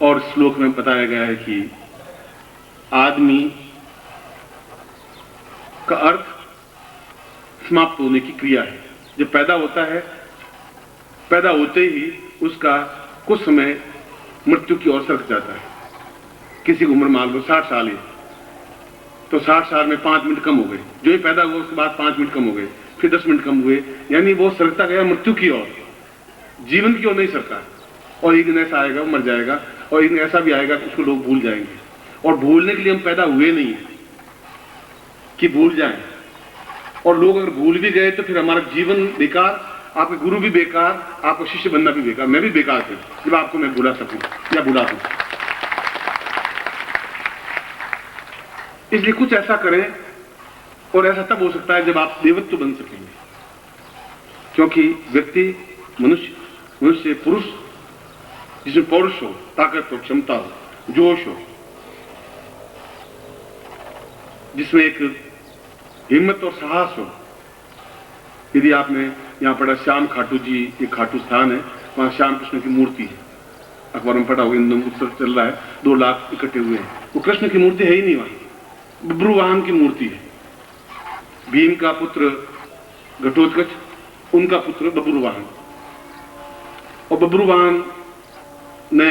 और श्लोक में बताया गया है कि आदमी का अर्थ समाप्त होने की क्रिया है। जब पैदा होता है, पैदा होते ही उसका कुछ समय मृत्यु की ओर सरक जाता है। किसी की उम्र मान लो 60 साल है, तो 60 साल में 5 मिनट कम हो गए। जो ही पैदा हुआ उसके बाद 5 मिनट कम हो गए, फिर 10 मिनट कम हुए, यानी वो सरकता गया मृत्यु की ओर, जीवन की ओर नहीं सरका। और एक दिन ऐसा आएगा वो मर जाएगा, और एक दिन ऐसा भी आएगा कि उसको लोग भूल जाएंगे। और भूलने के लिए हम पैदा हुए नहीं कि भूल जाएं। और लोग अगर भूल भी गए तो फिर हमारा जीवन बेकार, आपके गुरु भी बेकार, आपको शिष्य बनना भी बेकार। मैं भी बेकार थे जब आपको मैं भुला सकूं या भुला दूं। इसलिए कुछ ऐसा करें, और ऐसा तब हो सकता है जब आप देवत्व बन सकेंगे। क्योंकि व्यक्ति मनुष्य पुरुष जिसमें पौरुष हो, ताकत हो, क्षमता हो, जोश हो, जिसमें एक हिम्मत और साहस हो। यदि आपने यहाँ पढ़ा श्याम खाटू जी, एक खाटू स्थान है, वहां श्याम कृष्ण की मूर्ति है। अखबार में पढ़ा हुआ, इन दोनों उत्सव चल रहा है, 2 लाख इकट्ठे हुए हैं। वो कृष्ण की मूर्ति है ही नहीं वहां, बब्रुवाहन की मूर्ति है। भीम का पुत्र घटोत्कच, उनका पुत्र बब्रुवाहन। और बब्रुवाहन ने,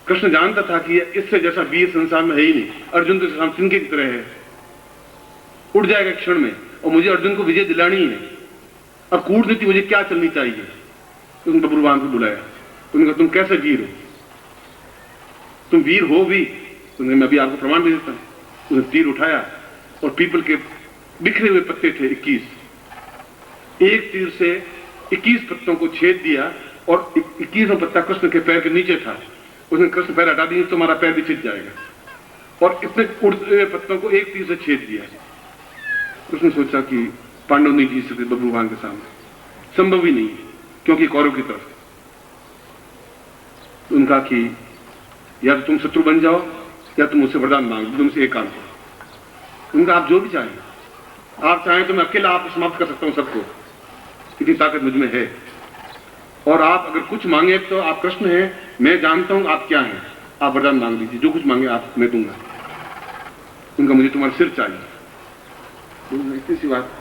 कृष्ण जानता था कि इससे जैसा वीर संसार में है ही नहीं। अर्जुन तो तिनके की तरह है, उड़ जाएगा क्षण में, और मुझे अर्जुन को विजय दिलानी है। अब कूटनीति मुझे क्या चलनी चाहिए? तो उन बब्रुवाहन को बुलाया। उन्होंने कहा तुम कैसे वीर हो? तुम वीर हो भी? उन्होंने मैं अभी आपको प्रमाण दे देता हूं। उन्होंने तीर उठाया और पीपल के बिखरे हुए पत्ते थे 21, एक तीर से 21 पत्तों को छेद दिया, और 21वां पत्ता कृष्ण के पैर के नीचे था। उसने कृष्ण पैर हटा दिए तो हमारा पैर भी छिद जाएगा, और इतने उड़ते हुए पत्तों को एक तीर से छेद दिया। उसने सोचा कि पांडव नहीं जीत सकते बब्रुवाहन के सामने, संभव ही नहीं, क्योंकि कौरव की तरफ। उनका कि या तो तुम शत्रु बन जाओ या तुम मुझसे वरदान मांगो, तुमसे एक काम करो। उनका आप जो भी चाहें, आप चाहें तो मैं अकेला आपको समाप्त कर सकता हूं सबको, इतनी ताकत मुझ में है। और आप अगर कुछ मांगे तो आप कृष्ण हैं, मैं जानता हूं आप क्या हैं, आप वरदान मांग लीजिए, जो कुछ मांगे आप मैं दूंगा। उनका मुझे तुम्हारा सिर चाहिए। इतनी सी बात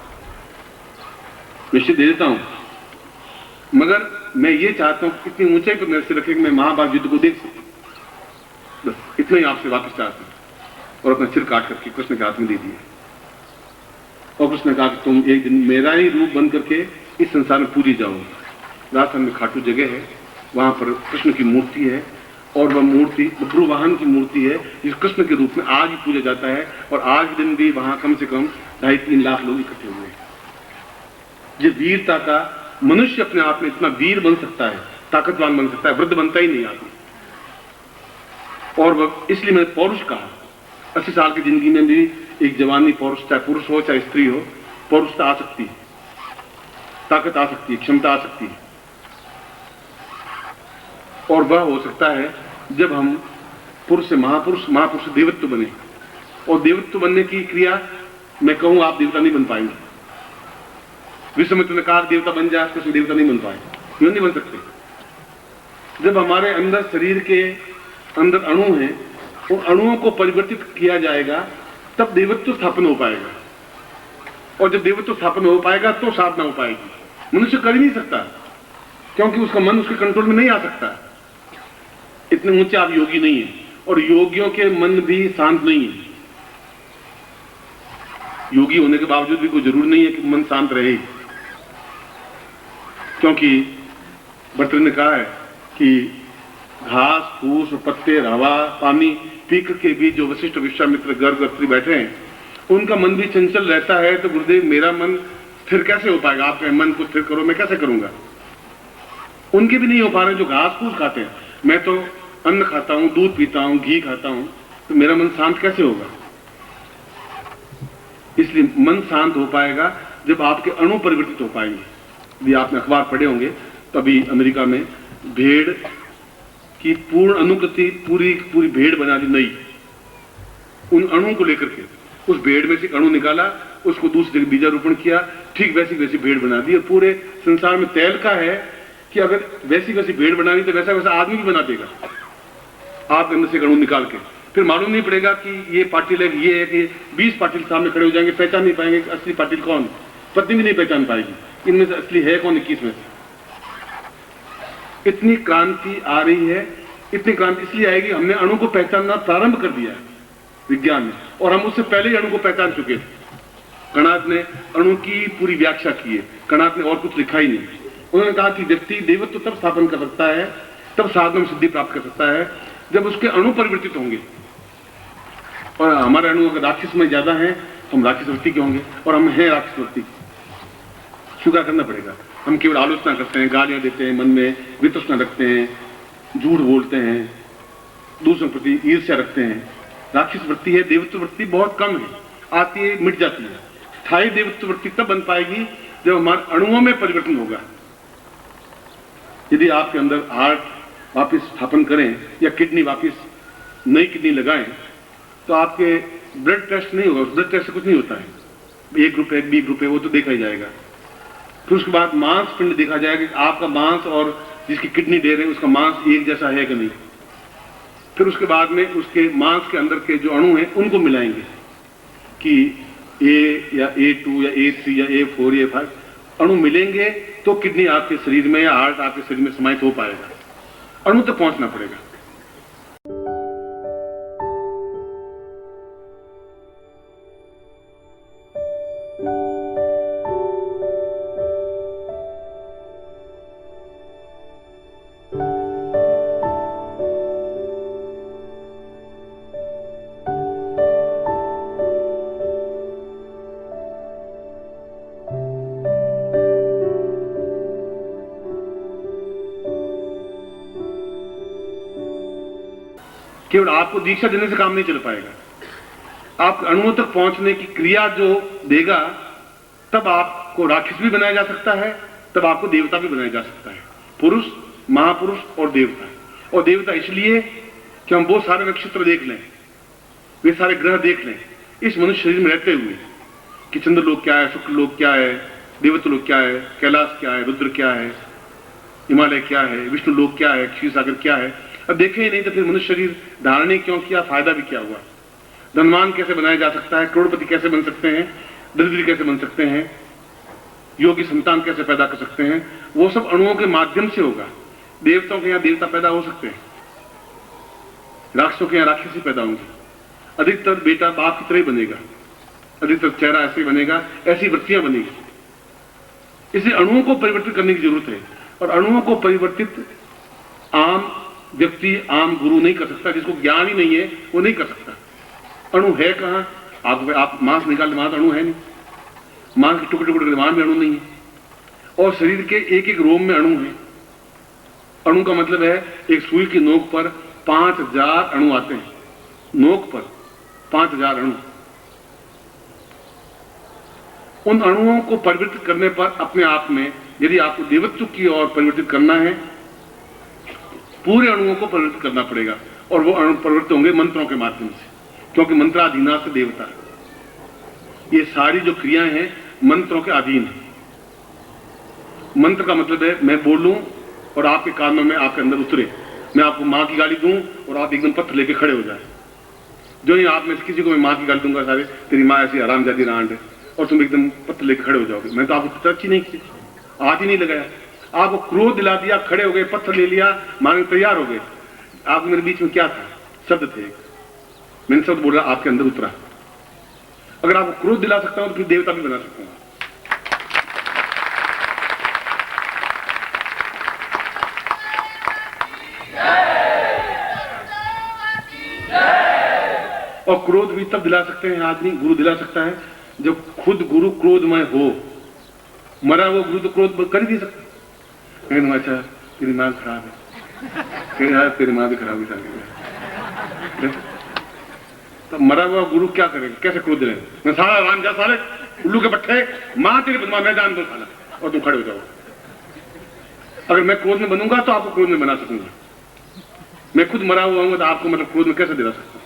निश्चित दे देता हूं, मगर मैं ये चाहता हूं कि इतनी ऊंचाई पर मेरे सिर रखे कि मैं महाभारत युद्ध को देख सकूं। बस इतना ही आपसे वापस चाहता हूं। और अपना सिर काट करके कृष्ण के हाथ में दे दिया। और कृष्ण ने कहा कि तुम एक दिन मेरा ही रूप बन करके इस संसार में पूजी जाओगे। राजस्थान में खाटू जगह है, वहां पर कृष्ण की मूर्ति है, और वह मूर्ति बब्रुवाहन की मूर्ति है, जिस कृष्ण के रूप में आज भी पूजा जाता है। और आज के दिन भी वहां कम से कम 2.5-3 लाख लोग इकट्ठे हुए हैं। जिस वीरता का मनुष्य अपने आप में इतना वीर बन सकता है, ताकतवान बन सकता है, वृद्ध बनता ही नहीं आदमी। और वह इसलिए मैंने पौरुष कहा। 80 साल की जिंदगी में भी एक जवानी पौरुष, चाहे पुरुष हो चाहे स्त्री हो, पौरुषता आ सकती है, ताकत आ सकती है, क्षमता आ सकती है। और वह हो सकता है जब हम पुरुष से महापुरुष, महापुरुष से देवत्व बने। और देवत्व बनने की क्रिया मैं कहूं आप देवता नहीं बन पाएंगे। विश्वामित्र ने कहा देवता बन जाए, कृष्ण देवता नहीं बन पाए। क्यों नहीं बन सकते? जब हमारे अंदर, शरीर के अंदर अणु हैं, उन अणुओं को परिवर्तित किया जाएगा, तब देवत्व स्थापन हो पाएगा। और जब देवत्व स्थापन हो पाएगा तो साधना हो पाएगी। मनुष्य कर ही नहीं सकता, क्योंकि उसका मन उसके कंट्रोल में नहीं आ सकता। इतने ऊंचे आप योगी नहीं है, और योगियों के मन भी शांत नहीं है। योगी होने के बावजूद भी कोई जरूरी नहीं है कि मन शांत रहे, क्योंकि भर्तृहरि ने कहा है कि घास फूस पत्ते हवा पानी पी करके भी जो वशिष्ठ विश्वामित्र गर्भ गर्भवती बैठे हैं, उनका मन भी चंचल रहता है। तो गुरुदेव मेरा मन स्थिर कैसे हो पाएगा? आप मन को स्थिर करो, मैं कैसे करूंगा? उनके भी नहीं हो पा रहे जो घास फूस खाते हैं। मैं तो अन्न खाता हूं, दूध पीता हूं, घी खाता हूं, तो मेरा मन शांत कैसे होगा? इसलिए मन शांत हो पाएगा जब आपके अणु परिवर्तित हो पाएंगे। यदि आपने अखबार पढ़े होंगे तो अभी अमेरिका में भेड़ की पूर्ण अनुकृति, पूरी भेड़ बना दी नई, उन अणुओं को लेकर के। उस भेड़ में से अणु निकाला, उसको दूसरी जगह बीजारोपण किया, ठीक वैसी वैसी भेड़ बना दी। और पूरे संसार में तैल का है कि अगर वैसी वैसी भेड़ बनानी तो वैसा वैसा आदमी भी बना देगा। आपके अंदर से अणु निकाल के, फिर मालूम नहीं पड़ेगा कि ये पाटिल है, ये है कि 20 पाटिल सामने खड़े हो जाएंगे, पहचान नहीं पाएंगे असली पाटिल कौन, पत्नी भी नहीं पहचान पाएगी इनमें से असली है कौन 21 में से। इतनी क्रांति आ रही है, इतनी क्रांति इसलिए आएगी, हमने अणु को पहचानना प्रारंभ कर दिया है विज्ञान ने, और हम उससे पहले ही अणु को पहचान चुके थे। कणाद ने अणु की पूरी व्याख्या की है, कणाद ने और कुछ लिखा ही नहीं। उन्होंने कहा कि व्यक्ति देवत्व तब स्थापन कर सकता है, तब साधन सिद्धि प्राप्त कर सकता है जब उसके अणु परिवर्तित होंगे। और हमारे अणु अगर राक्षस में ज्यादा है तो हम राक्षस वृत्ति के होंगे, और हम हैं राक्षस वृत्ति। स्वीकार करना पड़ेगा। हम केवल आलोचना करते हैं, गालियां देते हैं, मन में वितृष्णा रखते हैं, झूठ बोलते हैं, दूसरों के प्रति ईर्ष्या रखते हैं। राक्षस वृत्ति है, देवत्व वृत्ति बहुत कम है, आती है मिट जाती है। स्थायी देवत्व वृत्ति तब बन पाएगी जब हमारे अणुओं में परिवर्तन होगा। यदि आपके अंदर हार्ट वापिस स्थापन करें या किडनी वापिस नई किडनी लगाएं तो आपके ब्लड टेस्ट नहीं होगा, ब्लड टेस्ट से कुछ नहीं होता है। ए ग्रुप है, बी ग्रुप है, वो तो देखा ही जाएगा। फिर उसके बाद मांस पिंड देखा जाएगा कि आपका मांस और जिसकी किडनी दे रहे हैं उसका मांस एक जैसा है कि नहीं। फिर उसके बाद में उसके मांस के अंदर के जो अणु हैं उनको मिलाएंगे कि ए या A2 या A3 या A4 या A5 अणु मिलेंगे तो किडनी आपके शरीर में या हार्ट आपके शरीर में समाहित हो पाएगा। अणु तक पहुंचना पड़ेगा। केवल आपको दीक्षा देने से काम नहीं चल पाएगा। आप अणुओं तक पहुंचने की क्रिया जो देगा तब आपको राक्षस भी बनाया जा सकता है, तब आपको देवता भी बनाया जा सकता है। पुरुष, महापुरुष और देवता। और देवता इसलिए कि हम वो सारे नक्षत्र देख लें, वे सारे ग्रह देख लें इस मनुष्य शरीर में रहते हुए कि चंद्रलोक क्या है, शुक्र लोक क्या है, देवता लोक क्या है, कैलाश क्या है, रुद्र क्या है, हिमालय क्या है, विष्णु लोक क्या है, क्षीर सागर क्या है। अब देखे ही नहीं तो फिर मनुष्य शरीर धारण ही क्यों किया, फायदा भी क्या हुआ। धनवान कैसे बनाया जा सकता है, करोड़पति कैसे बन सकते हैं, दरिद्र कैसे बन सकते हैं, योगी संतान कैसे पैदा कर सकते हैं, वो सब अणुओं के माध्यम से होगा। देवताओं के यहाँ देवता पैदा हो सकते हैं, राक्षसों के यहाँ राक्षस ही पैदा होंगे। अधिकतर बेटा बाप की तरह ही बनेगा, अधिकतर चेहरा ऐसे ही बनेगा, ऐसी वृत्तियां बनेगी। इसलिए अणुओं को परिवर्तित करने की जरूरत है। और अणुओं को परिवर्तित आम व्यक्ति, आम गुरु नहीं कर सकता। जिसको ज्ञान ही नहीं है वो नहीं कर सकता। अणु है कहां? आप मांस निकालते, वहां तो अणु है नहीं। मांस के टुकड़े टुकड़े वहां में अणु नहीं है। और शरीर के एक एक रोम में अणु है। अणु का मतलब है एक सुई की नोक पर 5000 अणु आते हैं। नोक पर 5000 अणु। उन अणुओं को परिवर्तित करने पर अपने आप में यदि आपको देवत्व की ओर परिवर्तित करना है, पूरे अणुओं को परिवर्तित करना पड़ेगा। और वो अणु परिवर्तित होंगे मंत्रों के माध्यम से, क्योंकि मंत्राधीना से देवता। ये सारी जो क्रियाएं हैं मंत्रों के अधीन है। मंत्र का मतलब है मैं बोलूं और आपके कानों में आपके अंदर उतरे। मैं आपको मां की गाली दूं और आप एकदम पत्थर लेके खड़े हो जाए। जो ही आप में से किसी को मैं मां की गाली दूंगा, सारे तेरी मां ऐसी हरामजादी रांड है, और तुम एकदम पत्थर लेके खड़े हो जाओगे। मैं तो आपको टच ही नहीं की, हाथ ही नहीं लगाया, आपको क्रोध दिला दिया, खड़े हो गए, पत्थर ले लिया, मारने तैयार हो गए। आप मेरे बीच में क्या था? शब्द थे। मैंने शब्द बोला, आपके अंदर उतरा। अगर आपको क्रोध दिला सकता हूं तो फिर देवता भी बना सकता हूं। और क्रोध भी तब दिला सकते हैं आदमी, गुरु दिला सकता है जब खुद गुरु क्रोधमय हो। मरा वो गुरु तो क्रोध कर ही नहीं सकता। अच्छा तेरी मां खराब है, यार तेरी मां भी खराब है। तो मरा हुआ गुरु क्या करेगा? कैसे क्रोध दिलाएगा? मैं सारा राम जा साले उल्लू के पट्टे, मां तेरी बदमाश, मैं जान दो साला, और तुम खड़े हो जाओ। अगर मैं क्रोध में बनूंगा तो आपको क्रोध में बना सकूंगा। मैं खुद मरा हुआ हूं तो आपको मतलब क्रोध में कैसे दिला सकता हूं?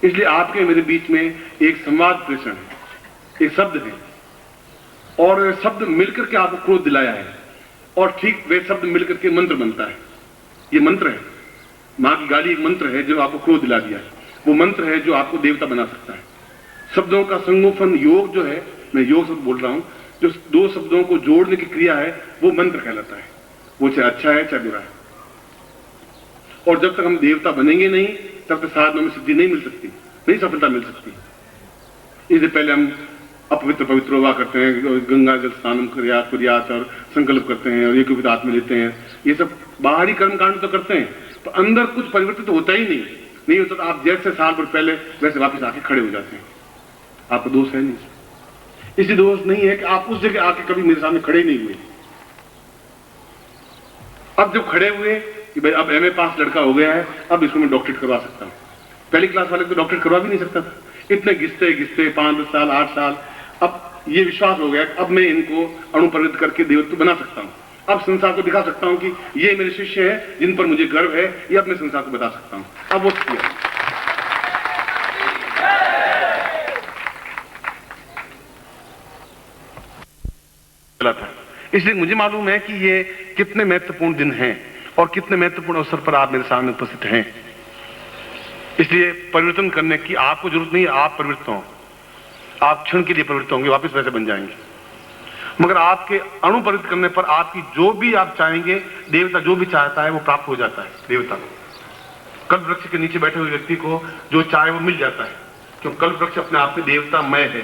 इसलिए आपके मेरे बीच में एक संवाद प्रेषण है, एक शब्द है, और शब्द मिलकर के आपको क्रोध दिलाया है। और ठीक वे शब्द मिलकर के मंत्र बनता है। ये मंत्र है। माँ की गाली एक मंत्र है जो आपको क्रोध दिला दिया है, वो मंत्र है जो आपको देवता बना सकता है। शब्दों का संगोपन योग जो है, मैं योग शब्द बोल रहा हूं, जो दो शब्दों को जोड़ने की क्रिया है वो मंत्र कहलाता है, वो चाहे अच्छा है चाहे बुरा है। और जब तक हम देवता बनेंगे नहीं तब तक साधनों में सिद्धि नहीं मिल सकती, नहीं सफलता मिल सकती। इससे पहले हम अपवित्र पवित्र हुआ करते हैं, गंगा जल स्नान प्रयास और संकल्प करते हैं और एक हाथ में लेते हैं, ये सब बाहरी कर्म कांड तो करते हैं, तो अंदर कुछ परिवर्तन तो होता ही नहीं होता। तो आप जैसे साल भर पहले वैसे वापस आके खड़े हो जाते हैं, आपका दोष है नहीं। इसलिए दोष नहीं है कि आप उस जगह आके कभी मेरे सामने खड़े नहीं हुए। अब जब खड़े हुए कि भाई अब एमए पास लड़का हो गया है, अब इसको मैं डॉक्टरेट करवा सकता हूँ। पहली क्लास वाले तो डॉक्टरेट करवा भी नहीं सकता था, इतने घिसते 5-10 साल 8 साल। अब ये विश्वास हो गया कि अब मैं इनको अणुपरिवर्तित करके देवत्व बना सकता हूँ। अब संसार को दिखा सकता हूँ कि ये मेरे शिष्य हैं जिन पर मुझे गर्व है, ये अब मैं संसार को बता सकता हूँ। अब वो किया था। इसलिए मुझे मालूम है कि ये कितने महत्वपूर्ण दिन हैं और कितने महत्वपूर्ण अवसर पर आप मेरे सामने उपस्थित हैं। इसलिए परिवर्तन करने की आपको जरूरत नहीं है, आप परिवर्तित हों। आप क्षण के लिए परिवर्तित होंगे, वापस वैसे बन जाएंगे। मगर आपके अणुपरिवर्तित करने पर आपकी जो भी आप चाहेंगे, देवता जो भी चाहता है वो प्राप्त हो जाता है। देवता को कल्प वृक्ष के नीचे बैठे हुए व्यक्ति को जो चाहे वो मिल जाता है, क्योंकि कल्प वृक्ष अपने आप में देवतामय है।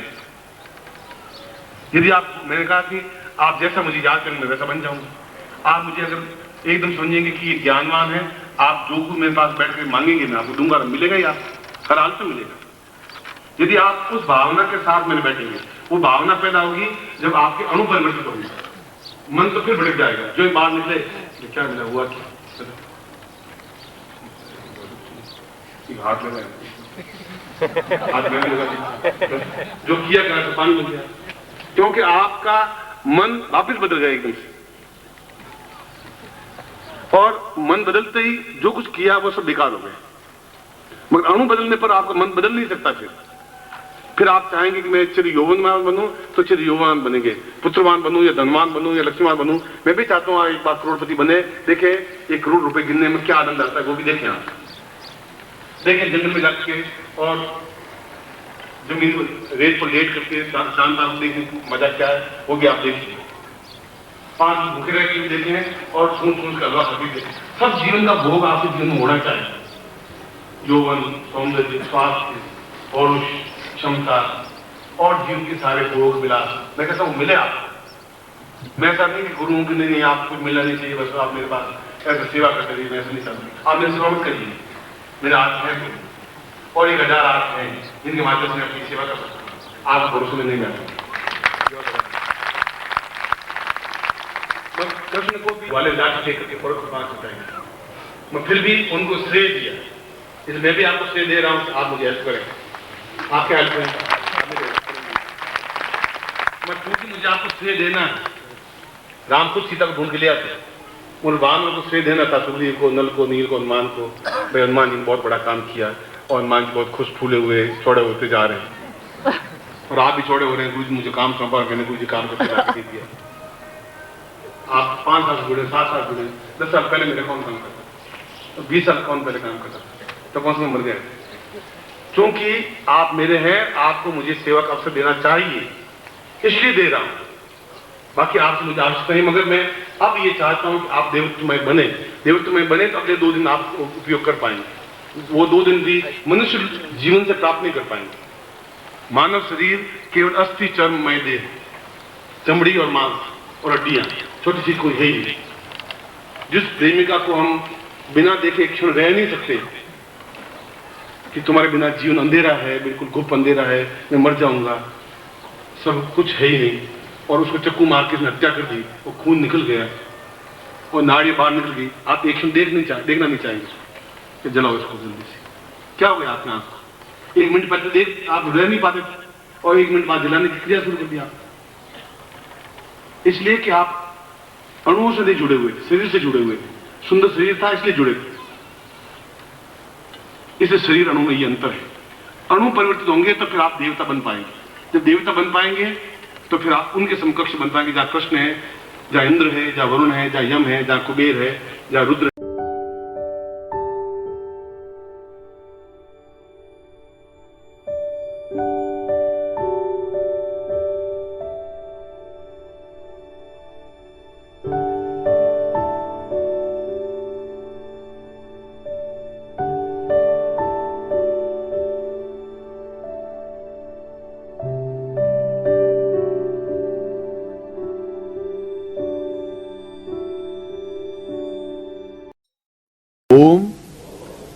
यदि आप, मैंने कहा कि आप जैसा मुझे याद करेंगे मैं वैसा बन जाऊंगा। आप मुझे अगर एकदम समझेंगे कि ये ज्ञानवान है, आप जो कुछ मेरे पास बैठ कर मांगेंगे मैं आपको दूंगा, मिलेगा ही, आपको हर हाल से मिलेगा। यदि आप उस भावना के साथ मेरे बैठेंगे, वो भावना पैदा होगी जब आपके अणु परिवर्तित होंगे, मन तो फिर भटक जाएगा। जो बात निकले क्या मिला, हुआ क्या, हाथ लगा हाथ में जो किया करा तो पानी बन गया, क्योंकि आपका मन वापस बदल गया एकदम से। और मन बदलते ही जो कुछ किया वो सब बेकार हो गया। मगर अणु बदलने पर आपका मन बदल नहीं सकता। फिर आप चाहेंगे कि मैं चिर यौवनवान बनूं तो चिर यौवनवान बनेंगे, पुत्रवान बनूं या धनवान बनूं या लक्ष्मीवान बनूं। मैं भी चाहता हूं एक बार करोड़पति बने। देखें 1 करोड़ रुपए गिनने में क्या आनंद आता है वो भी देखें। आप देखें जंगल में जाके और जमीन को रेत पर लेट करके शानदार देखने मजा क्या है वो भी आप देखिए। 5 भूखे रह के देखें और सूंघ कर हलवा खाते देखें। सब जीवन का भोग आपके जीवन में होना चाहिए। यौवन, सौंदर्य, स्वास्थ्य, पौरुष, क्षमता और जीवन के सारे भोग विलास, मैं कहता हूँ मिले आपको। मैं ऐसा नहीं कि गुरुओं की नहीं आप कुछ मिलना नहीं चाहिए, बस आप मेरे पास ऐसा सेवा करते रहिए, मैं ऐसा नहीं चाहता। आप मेरी सेवा मत करिए, मेरे हाथ है और 1000 हाथ हैं जिनके माध्यम से अपनी सेवा कर सकता हूँ। आप भरोसे में नहीं बैठे। कृष्ण को भी वाले लाठी लेकर के फौरन 5 बताएंगे, मैं फिर भी उनको श्रेय दिया। इसलिए मैं भी आपको श्रेय दे रहा हूँ कि आप मुझे हेल्प करें। आप क्या हेल्प करें? मैं क्योंकि मुझे आपको श्रेय देना है। राम खुद सीता को ढूंढ के ले आते, उन वानरों को श्रेय देना था, सुग्रीव को, नल को, नील को, हनुमान को। भाई हनुमान जी ने बहुत बड़ा काम किया और हनुमान जी बहुत खुश फूले हुए चौड़े होते जा रहे हैं और आप भी चौड़े हो रहे हैं। गुरु जी मुझे काम सौंपा, मैंने गुरु जी काम करके दे दिया। आप 5 साल जुड़े, 7 साल जुड़े, 10 साल पहले मेरे कौन काम करता, तो 20 साल कौन पहले काम करता, तो कौन सा मर गया। क्योंकि आप मेरे हैं, आपको मुझे सेवा का अवसर देना चाहिए, इसलिए दे रहा हूं। बाकी आपसे मुझे आवश्यकता नहीं। मगर मैं अब ये चाहता हूं कि आप देवत्वमय बने। देवत्वमय बने तो अगले 2 दिन आप उपयोग कर पाएंगे। वो 2 दिन भी मनुष्य जीवन से प्राप्त नहीं कर पाएंगे। मानव शरीर केवल अस्थि चर्ममय देह, चमड़ी और मांस और हड्डियां, छोटी चीज कोई है ही नहीं। जिस प्रेमिका को हम बिना देखे एक क्षण रह नहीं सकते कि तुम्हारे बिना जीवन अंधेरा है, बिल्कुल गुप्त अंधेरा है, मैं मर जाऊंगा, सब कुछ है ही नहीं, और उसको चक्कू मार के हत्या कर दी, वो खून निकल गया और नाड़ी बाहर निकल गई, आप एक क्षण देखना नहीं चाहेंगे कि जलाओ इसको जल्दी से। क्या हो गया आपके आंख को? 1 मिनट पहले देख आप रह नहीं पाते और 1 मिनट बाद जलाने की क्रिया शुरू कर दी आप। इसलिए कि आप अणुओं से नहीं जुड़े हुए थे, शरीर से जुड़े हुए थे। सुंदर शरीर था इसलिए जुड़े थे। इसलिए शरीर अणु में ये अंतर है। अणु परिवर्तित होंगे तो फिर आप देवता बन पाएंगे। जब देवता बन पाएंगे तो फिर आप उनके समकक्ष बन पाएंगे, जहां कृष्ण है, जहां इंद्र है, जहां वरुण है, जहां यम है, जहां कुबेर है, जहां रुद्र है।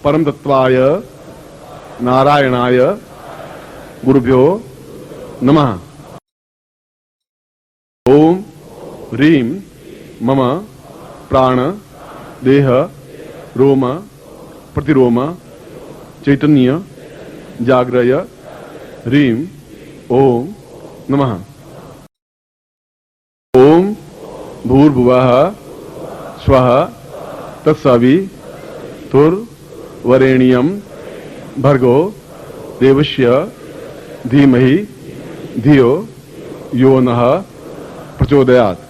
परम तत्वाय नारायणाय गुरुभ्यो नमः। ओम ह्रीं मम प्राण देह रोम प्रतिरोम चैतन्य जाग्रय ह्रीं ओम नमः। ओम भूर्भुवः स्वः तत्सवितुर्वरेण्यं भर्गो देवस्य धीमहि धियो यो नः प्रचोदयात्।